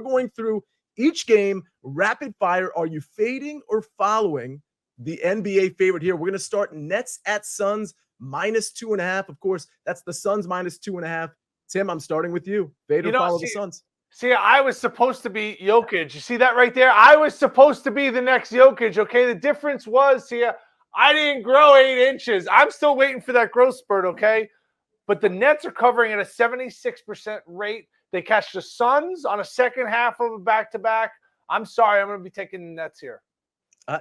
We're going through each game, rapid fire. Are you fading or following the NBA favorite here? We're going to start Nets at Suns -2.5. Of course, that's the Suns -2.5. Tim, I'm starting with you. Fade or follow the Suns? See, I was supposed to be Jokic. You see that right there? I was supposed to be the next Jokic, okay? The difference was, I didn't grow 8 inches. I'm still waiting for that growth spurt, okay? But the Nets are covering at a 76% rate. They catch the Suns on a second half of a back-to-back. I'm sorry, I'm going to be taking the Nets here.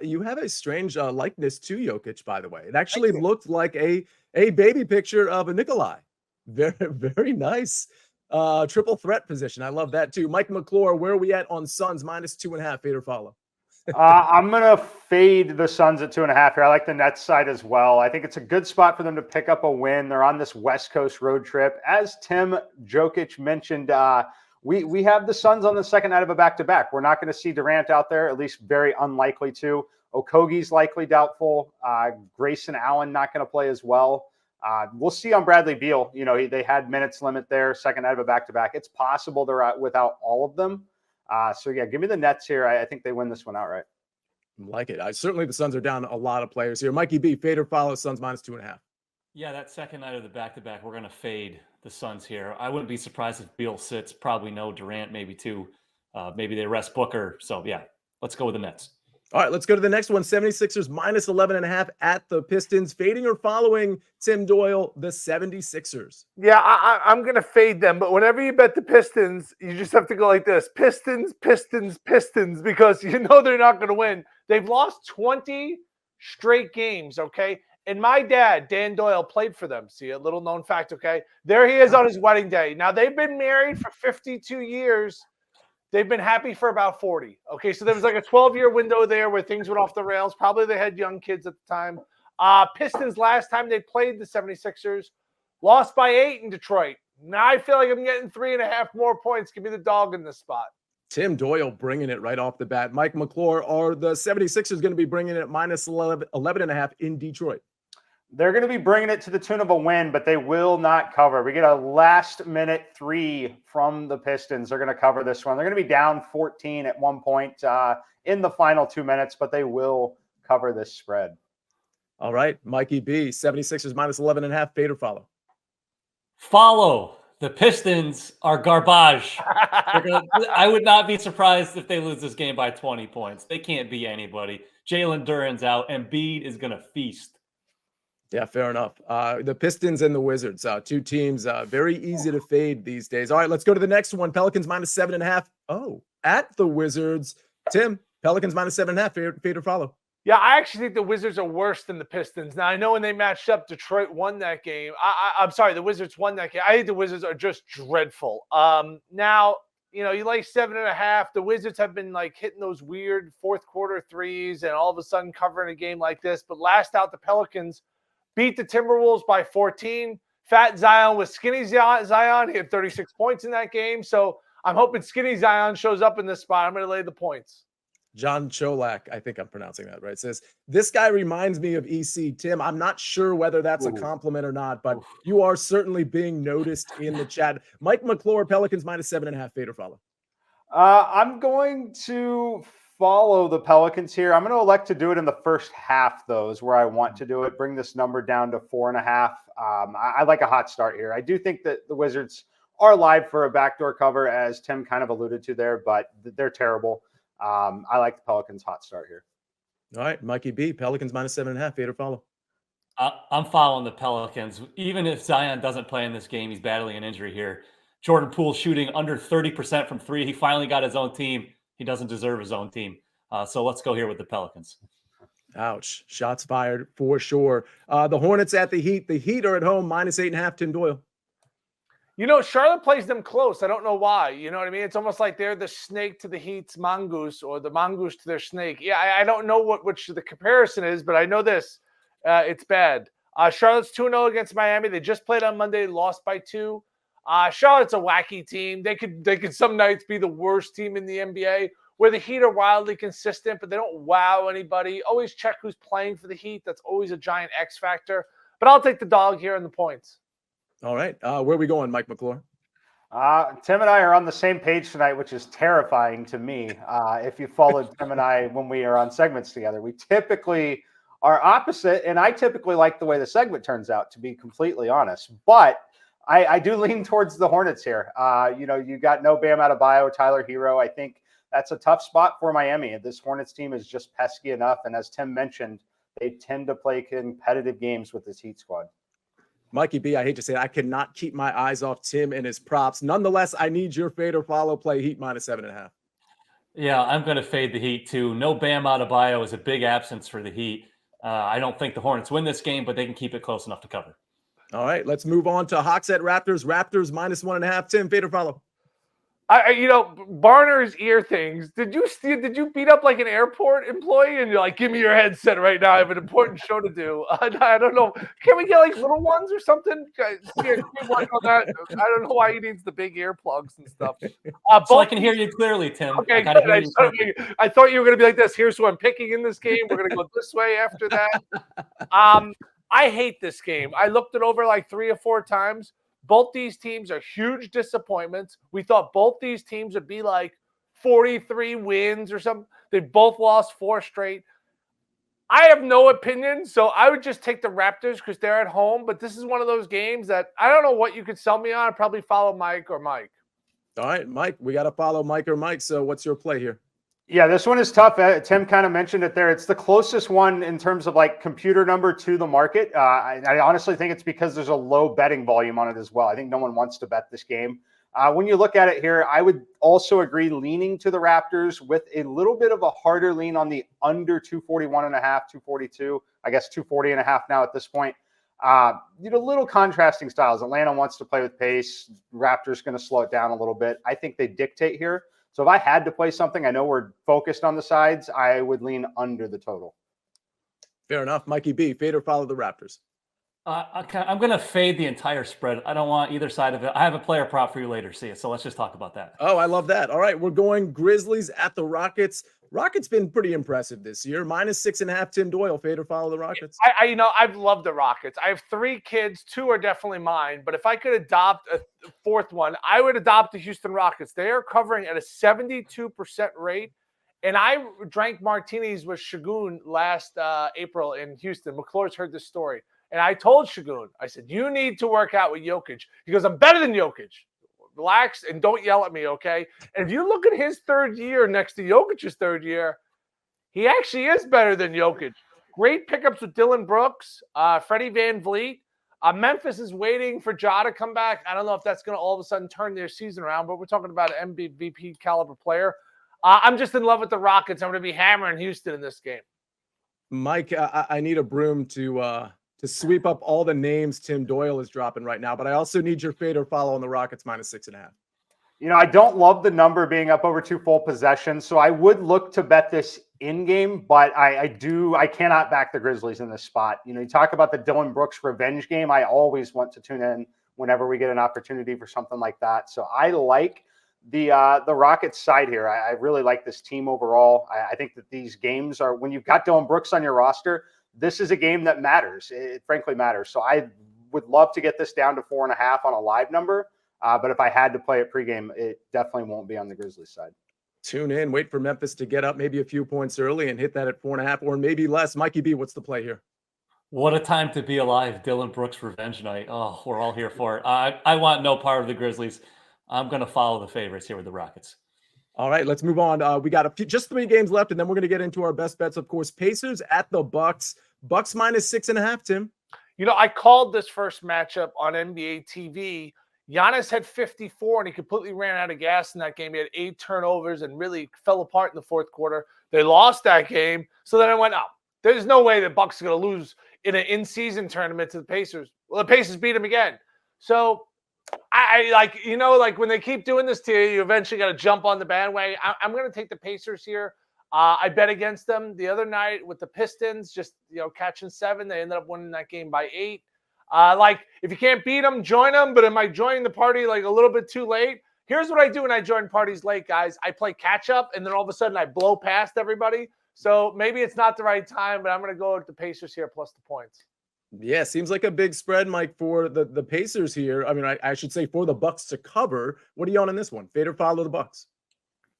You have a strange likeness to Jokic, by the way. It actually looked like a baby picture of a Nikolai. Very, very nice. Triple threat position. I love that too. Mike McClure, where are we at on Suns -2.5? Fade or follow? I'm going to fade the Suns at 2.5 here. I like the Nets side as well. I think it's a good spot for them to pick up a win. They're on this West Coast road trip. As Tim Jokic mentioned, we have the Suns on the second night of a back-to-back. We're not going to see Durant out there, at least very unlikely to. Okogie's likely doubtful. Grayson Allen not going to play as well. We'll see on Bradley Beal. They had minutes limit there, second night of a back-to-back. It's possible they're without all of them. Give me the Nets here. I think they win this one outright. Like it. Certainly the Suns are down a lot of players here. Mikey B, fade or follow Suns -2.5? Yeah, that second night of the back-to-back, we're going to fade the Suns here. I wouldn't be surprised if Beal sits. Probably no Durant, maybe 2. Maybe they rest Booker. So, yeah, let's go with the Nets. All right, let's go to the next one. 76ers -11.5 at the Pistons. Fading or following, Tim Doyle, the 76ers? Yeah, I'm going to fade them. But whenever you bet the Pistons, you just have to go like this. Pistons, Pistons, Pistons, because they're not going to win. They've lost 20 straight games, okay? And my dad, Dan Doyle, played for them. See, a little known fact, okay? There he is on his wedding day. Now, they've been married for 52 years. They've been happy for about 40. Okay, so there was like a 12-year window there where things went off the rails. Probably they had young kids at the time. Pistons, last time they played the 76ers, lost by 8 in Detroit. Now I feel like I'm getting 3.5 more points. Give me the dog in this spot. Tim Doyle bringing it right off the bat. Mike McClure, are the 76ers going to be bringing it at -11.5 in Detroit? They're going to be bringing it to the tune of a win, but they will not cover. We get a last-minute 3 from the Pistons. They're going to cover this one. They're going to be down 14 at one point in the final 2 minutes, but they will cover this spread. All right, Mikey B, 76ers -11.5, fade or follow? Follow. The Pistons are garbage. I would not be surprised if they lose this game by 20 points. They can't beat anybody. Jalen Duren's out, and Embiid is going to feast. Yeah, fair enough. The Pistons and the Wizards, 2 teams, very easy to fade these days. All right, let's go to the next one. Pelicans -7.5. Oh, at the Wizards. Tim, Pelicans -7.5, fade or follow? Yeah, I actually think the Wizards are worse than the Pistons. Now, I know when they matched up, Detroit won that game. I'm sorry, the Wizards won that game. I think the Wizards are just dreadful. Now, you like 7.5. The Wizards have been like hitting those weird fourth quarter threes and all of a sudden covering a game like this. But last out, the Pelicans beat the Timberwolves by 14. Fat Zion with skinny Zion. He had 36 points in that game. So I'm hoping skinny Zion shows up in this spot. I'm going to lay the points. John Cholak, I think I'm pronouncing that right, says, this guy reminds me of EC. Tim, I'm not sure whether that's a compliment or not, but you are certainly being noticed in the chat. Mike McClure, Pelicans -7.5, fade or follow? I'm going to follow the Pelicans here. I'm going to elect to do it in the first half, though, is where I want to do it. Bring this number down to 4.5. I like a hot start here. I do think that the Wizards are live for a backdoor cover, as Tim kind of alluded to there, but they're terrible. I like the Pelicans hot start here. All right, Mikey B, Pelicans -7.5, fade or follow? I'm following the Pelicans. Even if Zion doesn't play in this game, he's battling an injury here. Jordan Poole shooting under 30% from 3. He finally got his own team. He doesn't deserve his own team. So let's go here with the Pelicans. Ouch. Shots fired for sure. The Hornets at the Heat. The Heat are at home, -8.5, Tim Doyle. Charlotte plays them close. I don't know why. You know what I mean? It's almost like they're the snake to the Heat's mongoose, or the mongoose to their snake. Yeah, I don't know which the comparison is, but I know this. It's bad. Charlotte's 2-0 against Miami. They just played on Monday, lost by 2. Charlotte's a wacky team. They could some nights be the worst team in the NBA, where the Heat are wildly consistent, but they don't wow anybody. Always check who's playing for the Heat. That's always a giant X factor. But I'll take the dog here in the points. All right. Where are we going, Mike McClure? Tim and I are on the same page tonight, which is terrifying to me. If you followed Tim and I when we are on segments together, we typically are opposite, and I typically like the way the segment turns out, to be completely honest. But I do lean towards the Hornets here. You got no Bam Adebayo, Tyler Hero. I think that's a tough spot for Miami. This Hornets team is just pesky enough, and as Tim mentioned, they tend to play competitive games with this Heat squad. Mikey B, I hate to say it, I cannot keep my eyes off Tim and his props. Nonetheless, I need your fade or follow play Heat -7.5. Yeah, I'm going to fade the Heat too. No Bam Adebayo is a big absence for the Heat. I don't think the Hornets win this game, but they can keep it close enough to cover. All right, let's move on to Hawks at Raptors. Raptors -1.5. Tim, fade or follow? Barner's ear things. Did you beat up like an airport employee and you're like, give me your headset right now? I have an important show to do. I don't know. Can we get like little ones or something? I don't know why he needs the big earplugs and stuff. So I can hear you clearly, Tim. Okay, I thought you were going to be like this. Here's who I'm picking in this game. We're going to go this way after that. I hate this game. I looked it over like 3 or 4 times. Both these teams are huge disappointments. We thought both these teams would be like 43 wins or something. They both lost 4 straight. I have no opinion, so I would just take the Raptors because they're at home. But this is one of those games that I don't know what you could sell me on. I'd probably follow Mike or Mike. All right, Mike, we got to follow Mike or Mike. So what's your play here? Yeah, this one is tough. Tim kind of mentioned it there. It's the closest one in terms of like computer number to the market. I honestly think it's because there's a low betting volume on it as well. I think no one wants to bet this game. When you look at it here, I would also agree leaning to the Raptors with a little bit of a harder lean on the under 241.5, 242, I guess 240.5 now at this point. Little contrasting styles. Atlanta wants to play with pace. Raptors going to slow it down a little bit. I think they dictate here. So if I had to play something, I know we're focused on the sides, I would lean under the total. Fair enough. Mikey B, fade or follow the Raptors? I'm going to fade the entire spread. I don't want either side of it. I have a player prop for you later, see it. So let's just talk about that. Oh, I love that. All right, we're going Grizzlies at the Rockets. Rockets been pretty impressive this year. -6.5. Tim Doyle, fade or follow the Rockets? I've loved the Rockets. I have 3 kids. 2 are definitely mine. But if I could adopt a 4th one, I would adopt the Houston Rockets. They are covering at a 72% rate. And I drank martinis with Shagun last April in Houston. McClure's heard this story. And I told Shagun, I said, you need to work out with Jokic. He goes, I'm better than Jokic. Relax and don't yell at me, okay? And if you look at his 3rd year next to Jokic's 3rd year, he actually is better than Jokic. Great pickups with Dylan Brooks, Freddie Van Vliet. Memphis is waiting for Ja to come back. I don't know if that's going to all of a sudden turn their season around, but we're talking about an MVP caliber player. I'm just in love with the Rockets. I'm going to be hammering Houston in this game. Mike, I need a broom to sweep up all the names Tim Doyle is dropping right now, but I also need your fade or follow on the Rockets -6.5. I don't love the number being up over 2 full possessions, so I would look to bet this in game, but I cannot back the Grizzlies in this spot. You talk about the Dylan Brooks revenge game. I always want to tune in whenever we get an opportunity for something like that. So I like the Rockets side here. I really like this team overall. I think that these games are, when you've got Dylan Brooks on your roster, this is a game that matters. It frankly matters. So I would love to get this down to 4.5 on a live number. But if I had to play it pregame, it definitely won't be on the Grizzlies side. Tune in, wait for Memphis to get up maybe a few points early and hit that at 4.5 or maybe less. Mikey B, what's the play here? What a time to be alive. Dylan Brooks revenge night. Oh, we're all here for it. I want no part of the Grizzlies. I'm going to follow the favorites here with the Rockets. All right, let's move on. We got just 3 games left, and then we're going to get into our best bets. Of course, Pacers at the Bucks. Bucks -6.5, Tim. I called this first matchup on NBA TV. Giannis had 54, and he completely ran out of gas in that game. He had 8 turnovers and really fell apart in the 4th quarter. They lost that game. So then I went, there's no way the Bucks are going to lose in an in-season tournament to the Pacers. Well, the Pacers beat them again. So I when they keep doing this to you, you eventually got to jump on the bandwagon. I'm going to take the Pacers here. I bet against them the other night with the Pistons, just catching 7. They ended up winning that game by 8. If you can't beat them, join them. But am I joining the party like a little bit too late? Here's what I do when I join parties late, guys. I play catch up, and then all of a sudden I blow past everybody. So maybe it's not the right time, but I'm going to go with the Pacers here plus the points. Yeah, seems like a big spread, Mike, for the Pacers here. I mean, I should say for the Bucks to cover. What are you on in this one? Fade or follow the Bucks?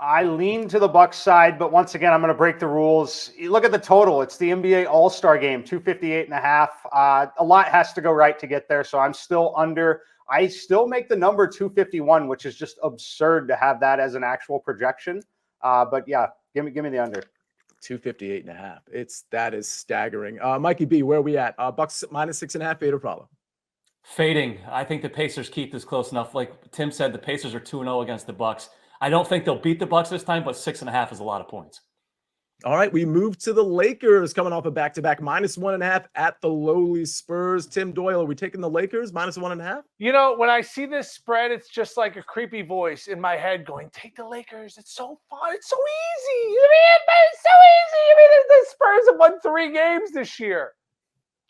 I lean to the Bucks side, but once again, I'm going to break the rules. You look at the total. It's the NBA All-Star game, 258.5. A lot has to go right to get there, so I'm still under. I still make the number 251, which is just absurd to have that as an actual projection. But yeah, give me the under. 258.5. That is staggering. Mikey B, where are we at? Bucks -6.5, fade or follow? Fading. I think the Pacers keep this close enough. Like Tim said, the Pacers are 2-0 against the Bucks. I don't think they'll beat the Bucks this time, but 6.5 is a lot of points. All right, we move to the Lakers coming off a back-to-back -1.5 at the lowly Spurs. Tim Doyle, are we taking the Lakers -1.5? You know, when I see this spread, it's just like a creepy voice in my head going, take the Lakers. It's so fun. It's so easy. I mean, it's so easy. I mean, the Spurs have won 3 games this year.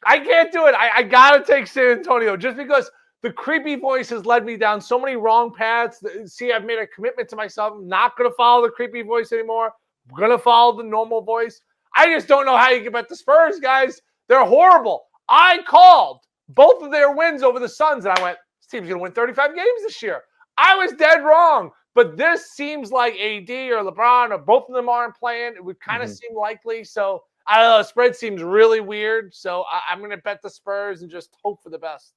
I can't do it. I got to take San Antonio just because the creepy voice has led me down so many wrong paths. See, I've made a commitment to myself. I'm not going to follow the creepy voice anymore. I'm going to follow the normal voice. I just don't know how you can bet the Spurs, guys. They're horrible. I called both of their wins over the Suns, and I went, this team's going to win 35 games this year. I was dead wrong. But this seems like AD or LeBron or both of them aren't playing. It would kind of seem likely. So, I don't know. The spread seems really weird. So, I'm going to bet the Spurs and just hope for the best.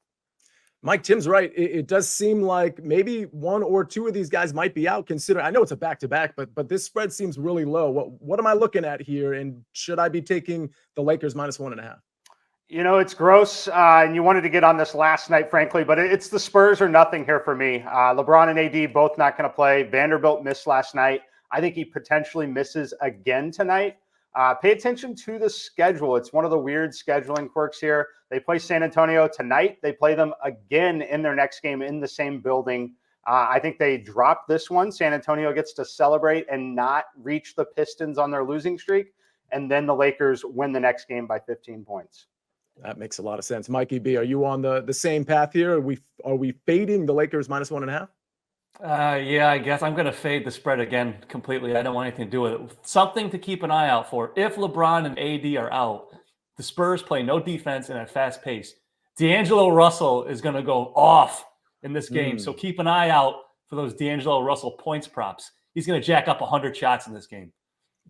Mike, Tim's right. It does seem like maybe 1 or 2 of these guys might be out. Considering I know it's a back-to-back, but this spread seems really low. What am I looking at here? And should I be taking the Lakers -1.5? You know, it's gross, and you wanted to get on this last night, frankly, but it's the Spurs or nothing here for me. LeBron and AD both not going to play. Vanderbilt missed last night. I think he potentially misses again tonight. Pay attention to the schedule. It's one of the weird scheduling quirks here. They play San Antonio tonight. They play them again in their next game in the same building. I think they drop this one. San Antonio gets to celebrate and not reach the Pistons on their losing streak. And then the Lakers win the next game by 15 points. That makes a lot of sense. Mikey B, are you on the same path here? Are we fading the Lakers -1.5? Yeah, I guess I'm going to fade the spread again completely. I don't want anything to do with it. Something to keep an eye out for. If LeBron and AD are out, the Spurs play no defense and at fast pace. D'Angelo Russell is going to go off in this game. So keep an eye out for those D'Angelo Russell points props. He's going to jack up 100 shots in this game.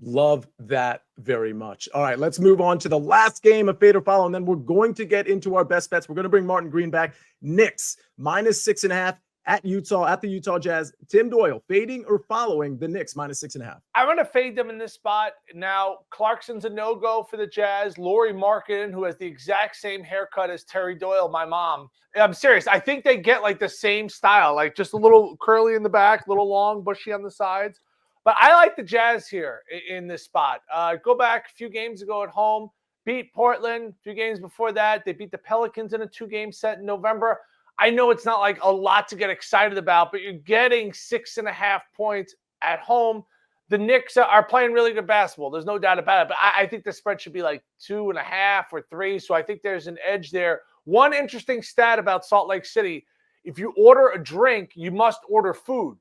Love that very much. All right, let's move on to the last game of Fade or Follow, and then we're going to get into our best bets. We're going to bring Martin Green back. Knicks -6.5 at Utah, at the Utah Jazz. Tim Doyle, fading or following the Knicks -6.5? I'm going to fade them in this spot. Now, Clarkson's a no-go for the Jazz. Lauri Markkanen, who has the exact same haircut as Terry Doyle, my mom. I'm serious. I think they get like the same style, like just a little curly in the back, a little long, bushy on the sides. But I like the Jazz here in this spot. Go back a few games ago at home, beat Portland. A few games before that, they beat the Pelicans in a 2-game set in November. I know it's not like a lot to get excited about, but you're getting 6.5 points at home. The Knicks are playing really good basketball. There's no doubt about it. But I think the spread should be like 2.5 or 3. So I think there's an edge there. One interesting stat about Salt Lake City, if you order a drink, you must order food.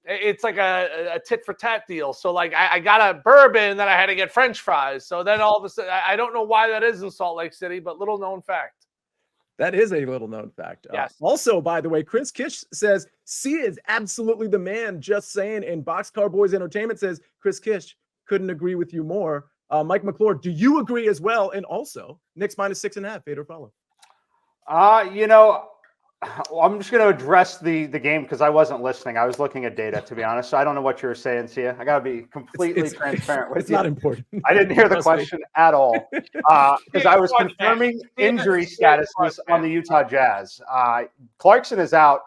It's like a tit for tat deal. So like I got a bourbon and then I had to get French fries. So then all of a sudden, I don't know why that is in Salt Lake City, but little known fact. That is a little known fact. Yes. Also, by the way, Chris Kish says, Sia is absolutely the man, just saying. And Boxcar Boys Entertainment says, Chris Kish, couldn't agree with you more. Mike McClure, do you agree as well? And also, Knicks -6.5, fade or follow? You know, I'm just going to address the game because I wasn't listening. I was looking at data, to be honest. So I don't know what you were saying, Sia. I got to be completely transparent with you. It's not important. I didn't hear the question at all because I was confirming injury statuses on the Utah Jazz. Clarkson is out.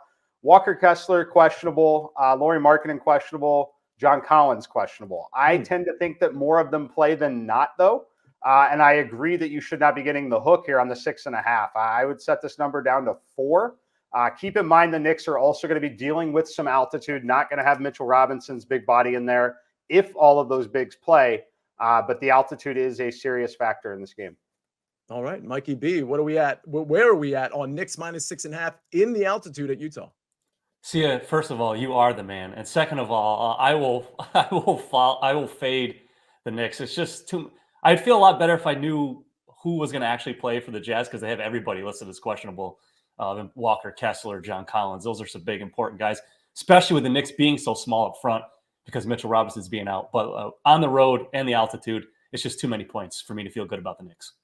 Walker Kessler, questionable. Lauri Markkanen, questionable. John Collins, questionable. I tend to think that more of them play than not, though. And I agree that you should not be getting the hook here on the 6.5. I would set this number down to 4. Keep in mind the Knicks are also going to be dealing with some altitude, not going to have Mitchell Robinson's big body in there if all of those bigs play. But the altitude is a serious factor in this game. All right, Mikey B, what are we at? Where are we at on Knicks -6.5 in the altitude at Utah? Sia, first of all, you are the man. And second of all, I will fade the Knicks. It's just too – I'd feel a lot better if I knew who was going to actually play for the Jazz because they have everybody listed as questionable. Walker, Kessler, John Collins. Those are some big, important guys, especially with the Knicks being so small up front because Mitchell Robinson's being out. But on the road and the altitude, it's just too many points for me to feel good about the Knicks.